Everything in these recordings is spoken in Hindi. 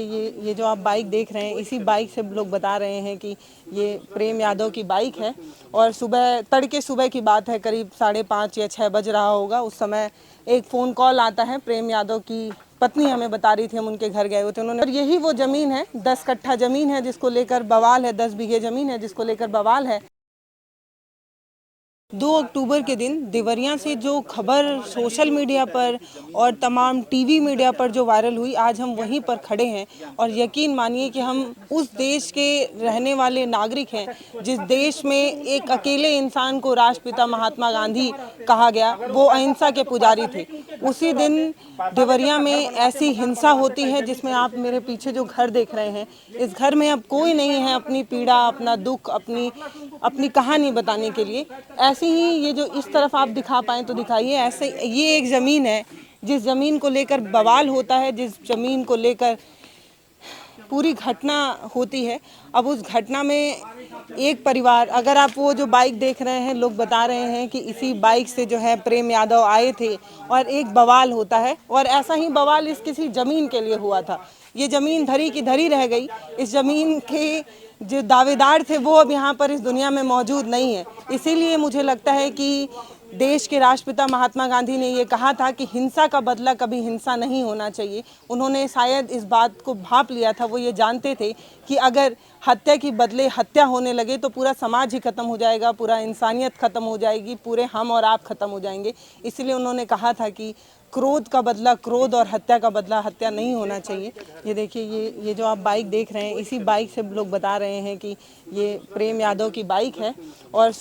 ये जो आप बाइक देख रहे हैं, इसी बाइक से लोग बता रहे हैं कि ये प्रेम यादव की बाइक है। और तड़के सुबह की बात है, करीब 5:30 या 6 बज रहा होगा। उस समय एक फ़ोन कॉल आता है। प्रेम यादव की पत्नी हमें बता रही थी, हम उनके घर गए हुए थे। उन्होंने, और यही वो ज़मीन है, 10 कट्ठा ज़मीन है जिसको लेकर बवाल है, 10 बीघे ज़मीन है जिसको लेकर बवाल है। 2 अक्टूबर के दिन देवरिया से जो खबर सोशल मीडिया पर और तमाम टीवी मीडिया पर जो वायरल हुई, आज हम वहीं पर खड़े हैं। और यकीन मानिए कि हम उस देश के रहने वाले नागरिक हैं जिस देश में एक अकेले इंसान को राष्ट्रपिता महात्मा गांधी कहा गया, वो अहिंसा के पुजारी थे। उसी दिन देवरिया में ऐसी हिंसा होती है जिसमें आप मेरे पीछे जो घर देख रहे हैं, इस घर में अब कोई नहीं है अपनी पीड़ा, अपना दुख, अपनी कहानी बताने के लिए। ऐसे ही ये जो इस तरफ आप दिखा पाएँ तो दिखाइए। ऐसे ये एक ज़मीन है जिस ज़मीन को लेकर बवाल होता है, जिस ज़मीन को लेकर पूरी घटना होती है। अब उस घटना में एक परिवार, अगर आप वो जो बाइक देख रहे हैं, लोग बता रहे हैं कि इसी बाइक से जो है प्रेम यादव आए थे और एक बवाल होता है। और ऐसा ही बवाल इस किसी ज़मीन के लिए हुआ था। ये ज़मीन धरी की धरी रह गई। इस ज़मीन के जो दावेदार थे वो अब यहाँ पर इस दुनिया में मौजूद नहीं है। इसीलिए मुझे लगता है कि देश के राष्ट्रपिता महात्मा गांधी ने ये कहा था कि हिंसा का बदला कभी हिंसा नहीं होना चाहिए। उन्होंने शायद इस बात को भांप लिया था। वो ये जानते थे कि अगर हत्या की बदले हत्या होने लगे तो पूरा समाज ही खत्म हो जाएगा, पूरा इंसानियत खत्म हो जाएगी, पूरे हम और आप खत्म हो जाएंगे। इसलिए उन्होंने कहा था कि क्रोध का बदला क्रोध और हत्या का बदला हत्या नहीं होना चाहिए। ये देखिए, ये जो आप बाइक देख रहे हैं, इसी बाइक से लोग बता रहे हैं कि ये प्रेम यादव की बाइक है। और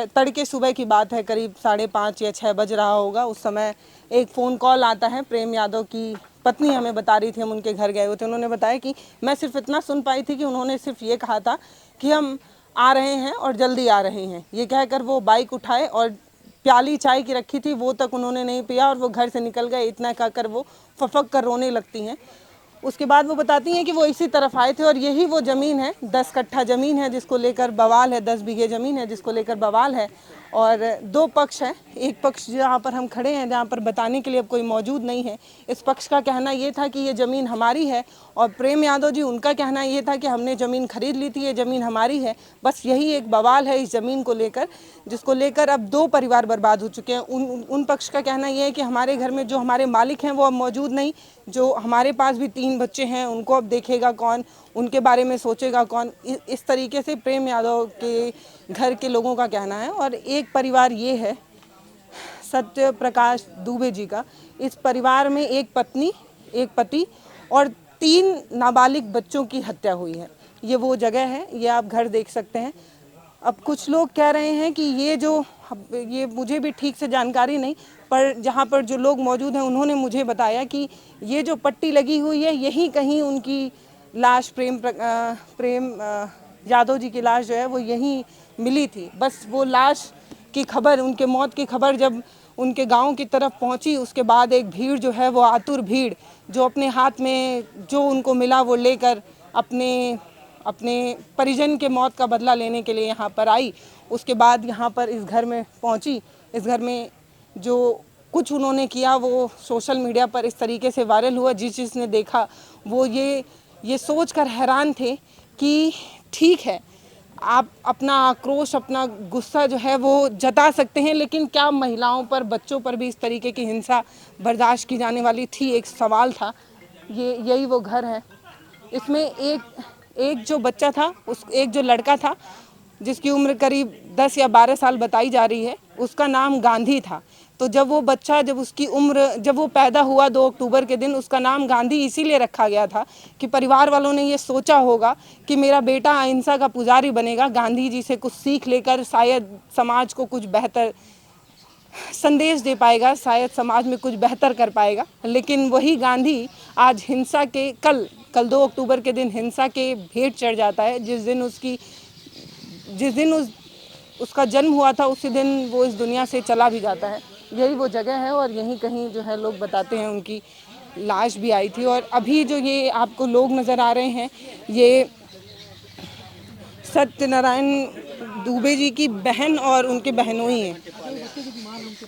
तड़के सुबह की बात है, करीब 5:30 या 6 बज रहा होगा। उस समय एक फ़ोन कॉल आता है। प्रेम यादव की पत्नी हमें बता रही थी, हम उनके घर गए हुए थे। उन्होंने बताया कि मैं सिर्फ इतना सुन पाई थी कि उन्होंने सिर्फ ये कहा था कि हम आ रहे हैं और जल्दी आ रहे हैं। ये कहकर वो बाइक उठाए और प्याली चाय की रखी थी वो तक उन्होंने नहीं पिया और वो घर से निकल गए। इतना कहकर वो फफक कर रोने लगती हैं। उसके बाद वो बताती हैं कि वो इसी तरफ आए थे और यही वो ज़मीन है, 10 कट्ठा ज़मीन है जिसको लेकर बवाल है, 10 बीघे ज़मीन है जिसको लेकर बवाल है। और 2 पक्ष हैं। एक पक्ष जहाँ पर हम खड़े हैं, जहाँ पर बताने के लिए अब कोई मौजूद नहीं है, इस पक्ष का कहना ये था कि ये ज़मीन हमारी है। और प्रेम यादव जी, उनका कहना ये था कि हमने ज़मीन खरीद ली थी, ये ज़मीन हमारी है। बस यही एक बवाल है इस ज़मीन को लेकर, जिसको लेकर अब 2 परिवार बर्बाद हो चुके हैं। उन पक्ष का कहना ये है कि हमारे घर में जो हमारे मालिक हैं वो अब मौजूद नहीं, जो हमारे पास भी 3 बच्चे हैं, उनको अब देखेगा कौन, उनके बारे में सोचेगा कौन। इस तरीके से प्रेम यादव के घर के लोगों का कहना है। और एक परिवार ये है सत्य प्रकाश दुबे जी का। इस परिवार में एक पत्नी, एक पति और 3 नाबालिग बच्चों की हत्या हुई है। ये वो जगह है, ये आप घर देख सकते हैं। अब कुछ लोग कह रहे हैं कि ये मुझे भी ठीक से जानकारी नहीं, पर जहाँ पर जो लोग मौजूद हैं उन्होंने मुझे बताया कि ये जो पट्टी लगी हुई है, यहीं कहीं उनकी लाश प्रेम यादव जी की लाश जो है वो यहीं मिली थी। बस वो लाश की खबर, उनके मौत की खबर जब उनके गांव की तरफ पहुंची, उसके बाद एक भीड़ जो है वो आतुर भीड़, जो अपने हाथ में जो उनको मिला वो लेकर अपने परिजन के मौत का बदला लेने के लिए यहाँ पर आई। उसके बाद यहाँ पर इस घर में पहुँची। इस घर में जो कुछ उन्होंने किया वो सोशल मीडिया पर इस तरीके से वायरल हुआ। जिसने देखा वो ये सोच कर हैरान थे कि ठीक है, आप अपना आक्रोश, अपना गुस्सा जो है वो जता सकते हैं, लेकिन क्या महिलाओं पर, बच्चों पर भी इस तरीके की हिंसा बर्दाश्त की जाने वाली थी? एक सवाल था। यही वो घर है। इसमें एक जो बच्चा था, एक जो लड़का था जिसकी उम्र करीब 10 या 12 साल बताई जा रही है, उसका नाम गांधी था। तो जब वो बच्चा, जब वो पैदा हुआ 2 अक्टूबर के दिन, उसका नाम गांधी इसीलिए रखा गया था कि परिवार वालों ने ये सोचा होगा कि मेरा बेटा अहिंसा का पुजारी बनेगा, गांधी जी से कुछ सीख लेकर शायद समाज को कुछ बेहतर संदेश दे पाएगा, शायद समाज में कुछ बेहतर कर पाएगा। लेकिन वही गांधी आज हिंसा के कल 2 अक्टूबर के दिन हिंसा के भेंट चढ़ जाता है। जिस दिन उसका जन्म हुआ था, उसी दिन वो इस दुनिया से चला भी जाता है। यही वो जगह है और यहीं कहीं जो है लोग बताते हैं उनकी लाश भी आई थी। और अभी जो ये आपको लोग नज़र आ रहे हैं, ये सत्यनारायण दुबे जी की बहन और उनके बहनोई हैं।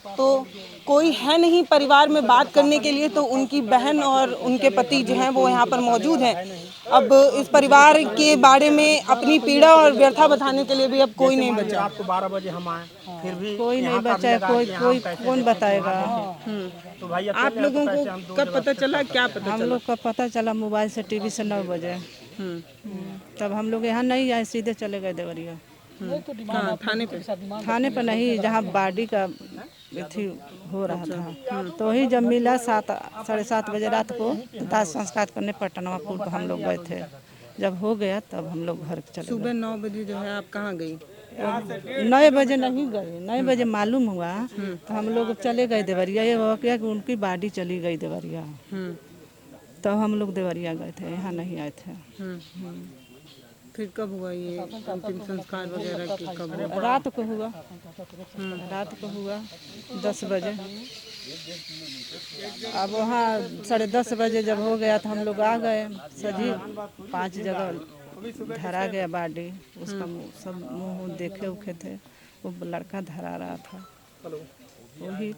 तो कोई है नहीं परिवार में बात करने के लिए, तो उनकी बहन और उनके पति जो हैं वो यहाँ पर मौजूद हैं। अब इस परिवार के बारे में अपनी पीड़ा और व्यथा बताने के लिए भी अब कोई नहीं बचा। रात को 12 बजे हम आए, फिर भी कोई नहीं यहाँ का बचा है, लगा कोई कि कोई हम कैसे कौन जगह बताएगा। तो भाई आप लोगों को कब पता चला, क्या पता हम चला? लोग का पता चला मोबाइल से, टीवी से 9 बजे। तब हम लोग यहाँ नहीं आए, सीधे चले गए देवरिया। हाँ, थाने पे? थाने पर नहीं, जहाँ बॉडी का अथी हो रहा था। तो वही जब मिला 7-7:30 बजे रात को, दाह संस्कार करने पटनवा पुल पर हम लोग गए थे। जब हो गया तब हम लोग घर चले सुबह 9 बजे जो है आप कहाँ गई? गए। 9 बजे नहीं गए, 9 बजे मालूम हुआ तो हम लोग चले गए देवरिया। ये हुआ क्या कि उनकी बॉडी चली गई देवरिया, तब हम लोग देवरिया गए थे, यहाँ नहीं आए थे। फिर कब हुआ ये अंतिम संस्कार वगैरह की, कब हुआ? रात को हुआ, रात को हुआ 10 बजे। अब वहाँ 10:30 बजे जब हो गया तो हम लोग आ गए। सजी 5 जगह धरा गया बॉडी, उसका सब मुँह देखे उखे थे। वो लड़का धरा रहा था, वही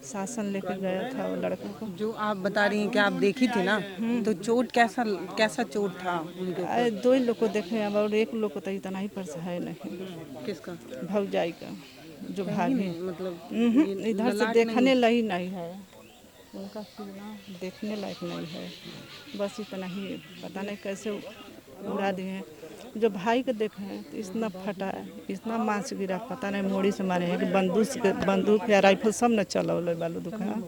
शासन लेके गया था वो लड़के को। जो आप बता रही हैं कि आप देखी थी ना, तो चोट कैसा कैसा चोट था उनके ऊपर? 2 ही लोग को देखे हैं और एक लोग को तो इतना ही पर है नहीं। किसका? भौजाई का, जो भागी। मतलब इधर से देखने लही नहीं है, उनका सीना देखने लायक नहीं है। बस इतना ही, पता नहीं कैसे उड़ा दिए हैं। जो भाई को देखे हैं तो इतना फटा है, इतना मांस गिरा, पता नहीं मोड़ी से मारे हैं कि बंदूक या राइफल सब न चला बालू दुकान।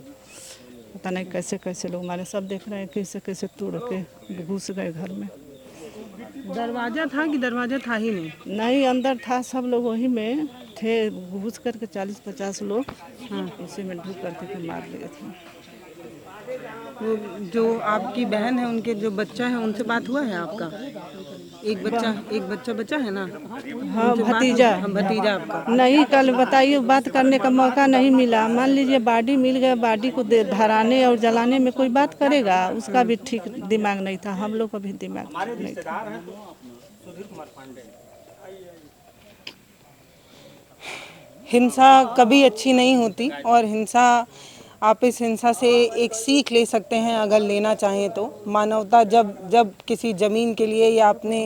पता नहीं कैसे कैसे लोग मारे, सब देख रहे हैं कैसे कैसे तोड़ के घुस गए घर में। दरवाजा था कि दरवाजा था ही नहीं? नहीं, अंदर था, सब लोग वही में थे, घुस करके 40-50 लोग उसी में ढुक करके मार लिए थे। वो जो आपकी बहन है, उनके जो बच्चा है, उनसे बात हुआ है आपका? एक बच्चा बचा है ना? हाँ, भतीजा। हाँ, भतीजा आपका? नहीं, कल बताइए, बात करने का मौका नहीं मिला। मान लीजिए बॉडी मिल गया, बॉडी को धराने और जलाने में कोई बात करेगा? उसका भी ठीक दिमाग नहीं था, हम लोग का भी दिमाग ठीक नहीं था। हिंसा कभी अच्छी नहीं होती, और हिंसा, आप इस हिंसा से एक सीख ले सकते हैं अगर लेना चाहें तो। मानवता जब किसी ज़मीन के लिए या अपने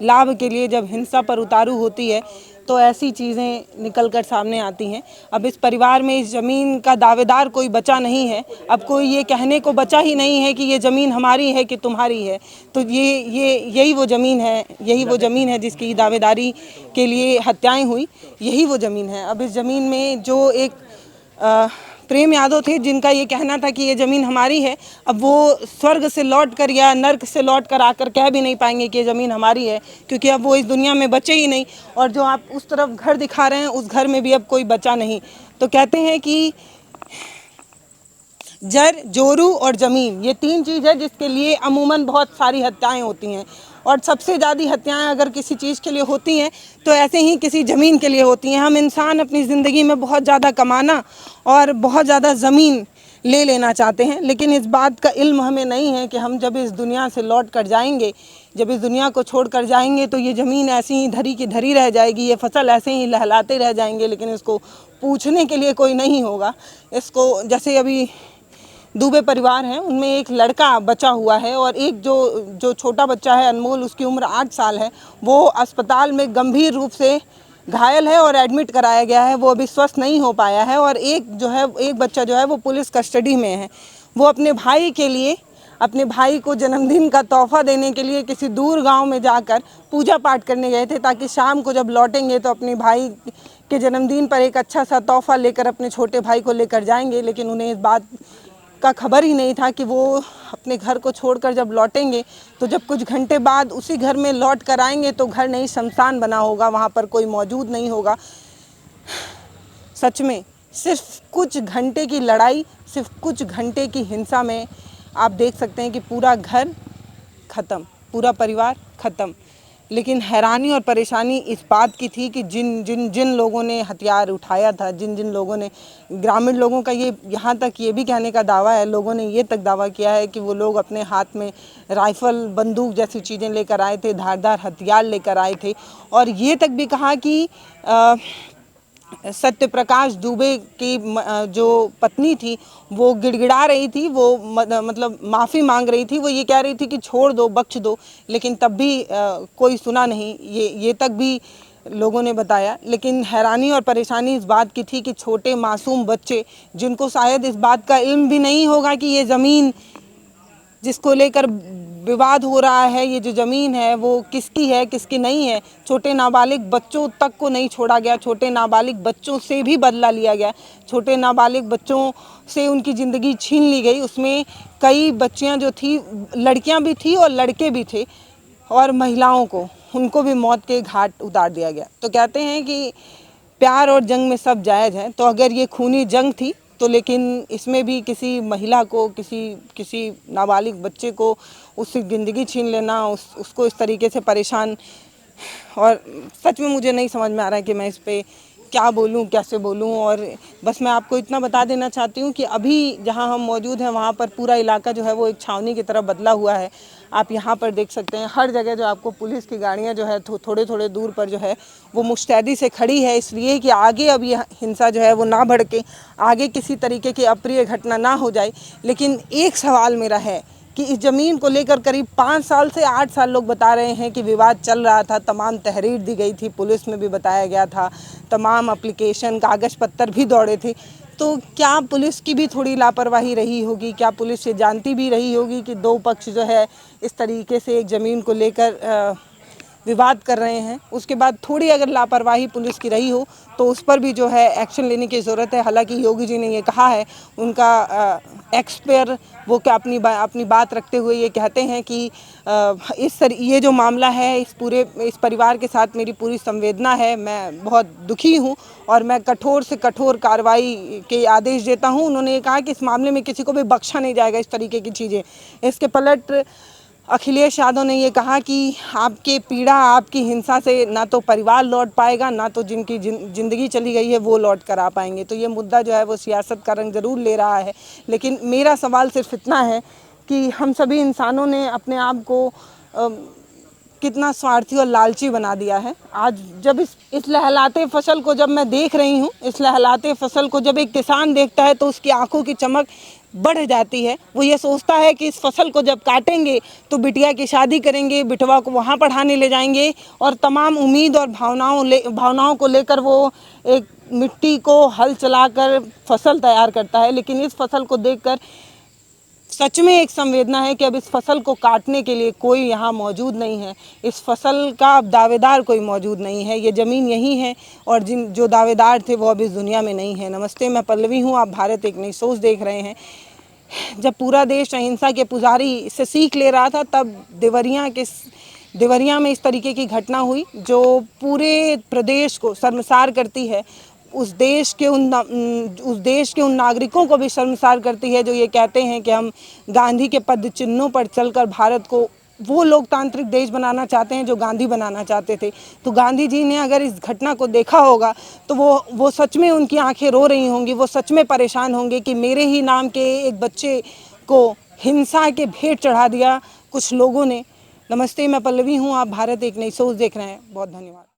लाभ के लिए जब हिंसा पर उतारू होती है, तो ऐसी चीज़ें निकल कर सामने आती हैं। अब इस परिवार में इस ज़मीन का दावेदार कोई बचा नहीं है। अब कोई ये कहने को बचा ही नहीं है कि ये ज़मीन हमारी है कि तुम्हारी है। तो यही वो ज़मीन है जिसकी दावेदारी के लिए हत्याएं हुई, यही वो ज़मीन है। अब इस ज़मीन में जो एक प्रेम यादव थे, जिनका ये कहना था कि ये ज़मीन हमारी है, अब वो स्वर्ग से लौट कर या नर्क से लौट कर आकर कह भी नहीं पाएंगे कि ये ज़मीन हमारी है, क्योंकि अब वो इस दुनिया में बचे ही नहीं। और जो आप उस तरफ घर दिखा रहे हैं, उस घर में भी अब कोई बचा नहीं। तो कहते हैं कि जर, जोरू और ज़मीन, ये 3 चीज़ है जिसके लिए अमूमन बहुत सारी हत्याएं होती हैं। और सबसे ज़्यादा हत्याएं अगर किसी चीज़ के लिए होती हैं तो ऐसे ही किसी ज़मीन के लिए होती हैं। हम इंसान अपनी ज़िंदगी में बहुत ज़्यादा कमाना और बहुत ज़्यादा ज़मीन ले लेना चाहते हैं, लेकिन इस बात का इल्म हमें नहीं है कि हम जब इस दुनिया से लौट कर जाएंगे, जब इस दुनिया को छोड़ कर जाएंगे, तो ये ज़मीन ऐसी ही धरी की धरी रह जाएगी, ये फसल ऐसे ही लहलाते रह जाएंगे, लेकिन इसको पूछने के लिए कोई नहीं होगा। इसको, जैसे अभी दुबे परिवार हैं, उनमें एक लड़का बचा हुआ है, और एक जो छोटा बच्चा है अनमोल, उसकी उम्र 8 साल है। वो अस्पताल में गंभीर रूप से घायल है और एडमिट कराया गया है, वो अभी स्वस्थ नहीं हो पाया है। और एक बच्चा जो है वो पुलिस कस्टडी में है। वो अपने भाई के लिए, अपने भाई को जन्मदिन का तोहफा देने के लिए किसी दूर गांव में जाकर पूजा पाठ करने गए थे, ताकि शाम को जब लौटेंगे तो अपने भाई के जन्मदिन पर एक अच्छा सा तोहफा लेकर अपने छोटे भाई को लेकर जाएंगे। लेकिन उन्हें इस बात का खबर ही नहीं था कि वो अपने घर को छोड़कर जब लौटेंगे, तो जब कुछ घंटे बाद उसी घर में लौट कर आएंगे तो घर नहीं, शमशान बना होगा, वहाँ पर कोई मौजूद नहीं होगा। सच में सिर्फ कुछ घंटे की लड़ाई, सिर्फ कुछ घंटे की हिंसा में आप देख सकते हैं कि पूरा घर ख़त्म, पूरा परिवार ख़त्म। लेकिन हैरानी और परेशानी इस बात की थी कि जिन लोगों ने हथियार उठाया था, जिन लोगों ने, ग्रामीण लोगों का ये, यहाँ तक ये भी कहने का दावा है, लोगों ने ये तक दावा किया है कि वो लोग अपने हाथ में राइफ़ल, बंदूक जैसी चीज़ें लेकर आए थे, धारदार हथियार लेकर आए थे, और ये तक भी कहा कि सत्यप्रकाश दुबे की जो पत्नी थी वो गिड़गिड़ा रही थी, वो मतलब माफ़ी मांग रही थी, वो ये कह रही थी कि छोड़ दो, बख्श दो, लेकिन तब भी कोई सुना नहीं, ये तक भी लोगों ने बताया। लेकिन हैरानी और परेशानी इस बात की थी कि छोटे मासूम बच्चे, जिनको शायद इस बात का इल्म भी नहीं होगा कि ये ज़मीन जिसको लेकर विवाद हो रहा है, ये जो ज़मीन है वो किसकी है किसकी नहीं है, छोटे नाबालिग बच्चों तक को नहीं छोड़ा गया, छोटे नाबालिग बच्चों से भी बदला लिया गया, छोटे नाबालिग बच्चों से उनकी ज़िंदगी छीन ली गई। उसमें कई बच्चियां जो थी, लड़कियां भी थी और लड़के भी थे, और महिलाओं को, उनको भी मौत के घाट उतार दिया गया। तो कहते हैं कि प्यार और जंग में सब जायज़ है। तो अगर ये खूनी जंग थी तो लेकिन इसमें भी किसी महिला को, किसी नाबालिग बच्चे को उसकी ज़िंदगी छीन लेना, उसको इस तरीके से परेशान, और सच में मुझे नहीं समझ में आ रहा है कि मैं इस पे क्या बोलूं, कैसे बोलूं। और बस मैं आपको इतना बता देना चाहती हूँ कि अभी जहां हम मौजूद हैं वहां पर पूरा इलाका जो है वो एक छावनी की तरफ बदला हुआ है। आप यहां पर देख सकते हैं हर जगह जो आपको पुलिस की गाड़ियां जो है थोड़े थोड़े दूर पर जो है वो मुस्तैदी से खड़ी है, इसलिए कि आगे अब यह हिंसा जो है वो ना भड़के, आगे किसी तरीके की अप्रिय घटना ना हो जाए। लेकिन एक सवाल मेरा है कि इस ज़मीन को लेकर करीब 5 साल से 8 साल लोग बता रहे हैं कि विवाद चल रहा था, तमाम तहरीर दी गई थी, पुलिस में भी बताया गया था, तमाम एप्लीकेशन, कागज़ पत्तर भी दौड़े थे। तो क्या पुलिस की भी थोड़ी लापरवाही रही होगी? क्या पुलिस ये जानती भी रही होगी कि दो पक्ष जो है इस तरीके से एक ज़मीन को लेकर विवाद कर रहे हैं? उसके बाद थोड़ी अगर लापरवाही पुलिस की रही हो तो उस पर भी जो है एक्शन लेने की ज़रूरत है। हालांकि योगी जी ने ये कहा है, उनका एक्स पर वो क्या अपनी बात रखते हुए ये कहते हैं कि ये जो मामला है, इस परिवार के साथ मेरी पूरी संवेदना है, मैं बहुत दुखी हूँ और मैं कठोर से कठोर कार्रवाई के आदेश देता हूँ। उन्होंने ये कहा कि इस मामले में किसी को भी बख्शा नहीं जाएगा, इस तरीके की चीज़ें। इसके पलट अखिलेश यादव ने ये कहा कि आपके पीड़ा, आपकी हिंसा से ना तो परिवार लौट पाएगा, ना तो जिनकी ज़िंदगी चली गई है वो लौट कर आ पाएंगे। तो ये मुद्दा जो है वो सियासत का रंग ज़रूर ले रहा है, लेकिन मेरा सवाल सिर्फ इतना है कि हम सभी इंसानों ने अपने आप को कितना स्वार्थी और लालची बना दिया है। आज जब इस लहलाते फसल को जब मैं देख रही हूँ, इस लहलाते फसल को जब एक किसान देखता है तो उसकी आंखों की चमक बढ़ जाती है। वो ये सोचता है कि इस फसल को जब काटेंगे तो बिटिया की शादी करेंगे, बिटवा को वहाँ पढ़ाने ले जाएंगे, और तमाम उम्मीद और भावनाओं को लेकर वो एक मिट्टी को हल चलाकर फसल तैयार करता है। लेकिन इस फसल को देखकर सच में एक संवेदना है कि अब इस फसल को काटने के लिए कोई यहाँ मौजूद नहीं है, इस फसल का अब दावेदार कोई मौजूद नहीं है। ये ज़मीन यही है और जो दावेदार थे वो अब इस दुनिया में नहीं है। नमस्ते, मैं पल्लवी हूँ, आप भारत एक नई सोच देख रहे हैं। जब पूरा देश अहिंसा के पुजारी से सीख ले रहा था, तब देवरिया में इस तरीके की घटना हुई जो पूरे प्रदेश को शर्मसार करती है। उस देश के उन नागरिकों को भी शर्मसार करती है जो ये कहते हैं कि हम गांधी के पद चिन्हों पर चलकर भारत को वो लोकतांत्रिक देश बनाना चाहते हैं जो गांधी बनाना चाहते थे। तो गांधी जी ने अगर इस घटना को देखा होगा तो वो सच में उनकी आंखें रो रही होंगी, वो सच में परेशान होंगे कि मेरे ही नाम के एक बच्चे को हिंसा के भेंट चढ़ा दिया कुछ लोगों ने। नमस्ते, मैं पल्लवी हूँ, आप भारत एक नई सोच देख रहे हैं। बहुत धन्यवाद।